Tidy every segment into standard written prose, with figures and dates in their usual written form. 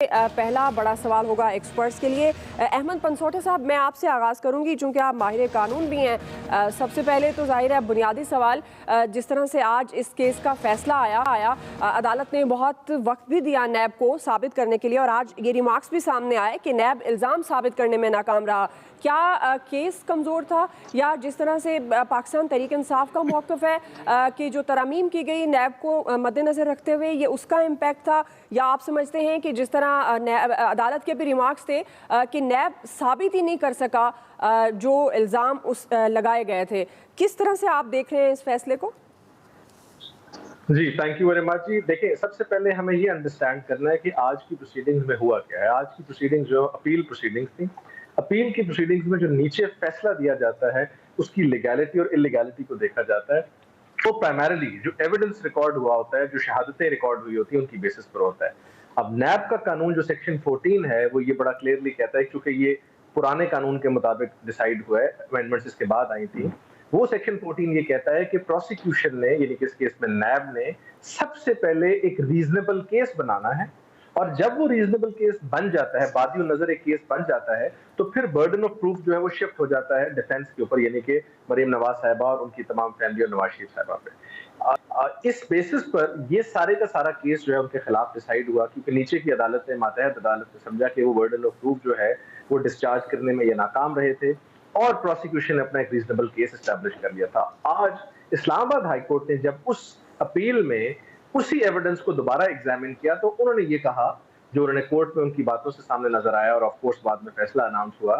पहला बड़ा सवाल होगा एक्सपर्ट्स के लिए। अहमद पनसोटे साहब, मैं आपसे आगाज़ करूंगी चूंकि आप माहिर कानून भी हैं। सबसे पहले तो जाहिर है बुनियादी सवाल, जिस तरह से आज इस केस का फैसला आया, अदालत ने बहुत वक्त भी दिया नैब को साबित करने के लिए, और आज ये रिमार्क्स भी सामने आए कि नैब इल्ज़ाम साबित करने में नाकाम रहा। क्या केस कमज़ोर था, या जिस तरह से पाकिस्तान तहरीक इंसाफ का मौक़िफ़ है कि जो तरमीम की गई नैब को मद्देनज़र रखते हुए ये उसका इम्पैक्ट था, या आप समझते हैं कि जिस तरह अदालत के भी रिमार्क्स थे कि नैब साबित ही नहीं कर सका जो इल्ज़ाम उस लगाए गए थे। किस तरह से आप देख रहे हैं इस फैसले को? जी, थैंक यू वेरी मच जी। देखिए, सबसे पहले हमें ये अंडरस्टैंड करना है कि आज की प्रोसीडिंग्स में हुआ क्या है। आज की प्रोसीडिंग्स जो अपील प्रोसीडिंग्स थी, अपील की प्रोसीडिंग्स में जो नीचे फैसला दिया जाता है, उसकी लीगैलिटी और इल्लीगैलिटी को देखा जाता है। तो प्राइमरीली जो एविडेंस रिकॉर्ड हुआ होता है, जो शहादतें रिकॉर्ड हुई होती हैं, उनकी बेसिस पर होता है। अब नैब का कानून जो सेक्शन 14 है, वो ये बड़ा क्लियरली कहता है, क्योंकि ये पुराने कानून के मुताबिक डिसाइड हुआ है, अमेंडमेंट्स इसके बाद आई थी। वो सेक्शन 14 ये कहता है कि प्रोसिक्यूशन ने, यानी कि इस केस में नैब ने, सबसे पहले एक रीजनेबल केस बनाना है, और जब वो रीजनेबल केस बन जाता है, बादियो नजर एक केस बन जाता है, तो फिर बर्डन ऑफ प्रूफ जो है वो शिफ्ट हो जाता है डिफेंस के ऊपर, यानी कि मरीम नवाज साहिबा और उनकी तमाम फैमिली और नवाज शरीफ साहिबा पे। इस बेसिस पर ये सारे का सारा केस जो है उनके खिलाफ डिसाइड हुआ, क्योंकि नीचे की अदालत ने, मातहत अदालत ने समझा कि वो बर्डन ऑफ प्रूफ जो है वो डिस्चार्ज करने में ये नाकाम रहे थे, और प्रोसिक्यूशन ने अपना एक रीजनेबल केस एस्टैब्लिश कर लिया था। आज इस्लामाबाद हाई कोर्ट ने जब उस अपील में उसी एविडेंस को दोबारा एग्जामिन किया, तो उन्होंने ये कहा, जो उन्होंने कोर्ट में उनकी बातों से सामने नजर आया, और ऑफ कोर्स बाद में फैसला अनाउंस हुआ,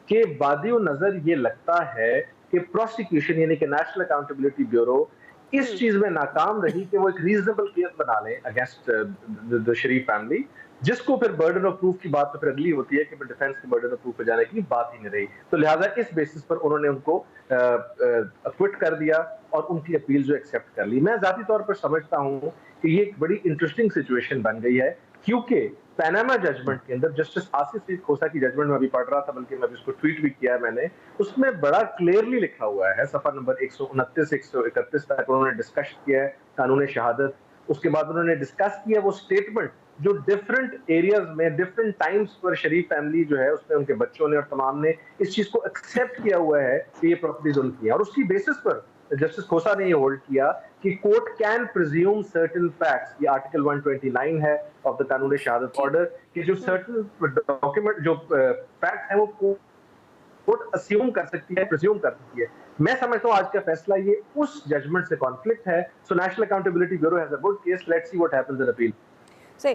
कि बादियो नजर ये लगता है कि प्रोसिक्यूशन, यानी कि नेशनल अकाउंटेबिलिटी ब्यूरो, इस चीज में नाकाम रही कि वो एक रीजनेबल केस बना लें अगेंस्ट द शरीफ फैमिली, जिसको फिर बर्डन ऑफ प्रूफ की बात तो फिर अगली होती है कि फिर डिफेंस के बर्डन ऑफ प्रूफ पे जाने की बात ही नहीं रही। तो लिहाजा इस बेसिस पर उन्होंने उनको अक्विट कर दिया और उनकी अपील जो एक्सेप्ट कर ली। मैं जाती तौर पर समझता हूँ कि ये एक बड़ी इंटरेस्टिंग सिचुएशन बन गई है, क्योंकि पैनामा जजमेंट के अंदर जस्टिस आसिफ सईद खोसा की जजमेंट में अभी पढ़ रहा था, बल्कि मैं उसको ट्वीट भी किया है मैंने, उसमें बड़ा क्लियरली लिखा हुआ है, सफा नंबर 129 131 तक उन्होंने डिस्कस किया है कानून शहादत। उसके बाद उन्होंने डिस्कस किया वो स्टेटमेंट जो डिफरेंट एरियाज में डिफरेंट टाइम्स पर शरीफ फैमिली जो है, उसमें उनके बच्चों ने और तमाम ने इस चीज को एक्सेप्ट किया हुआ है कि ये प्रॉपर्टीज उनकी है, और उसकी बेसिस पर जस्टिस खोसा ने ये होल्ड किया कि court can presume certain facts. ये आर्टिकल 129 है ऑफ द कानून शहादत ऑर्डर, कि जो सर्टेन डॉक्यूमेंट, जो फैक्ट है, वो कोर्ट अस्यूम कर सकती है, प्रिज्यूम कर सकती है। मैं समझता हूँ आज का फैसला ये उस जजमेंट से कॉन्फ्लिक्ट है। So national accountability bureau has a good case, let's see what happens in appeal. सही।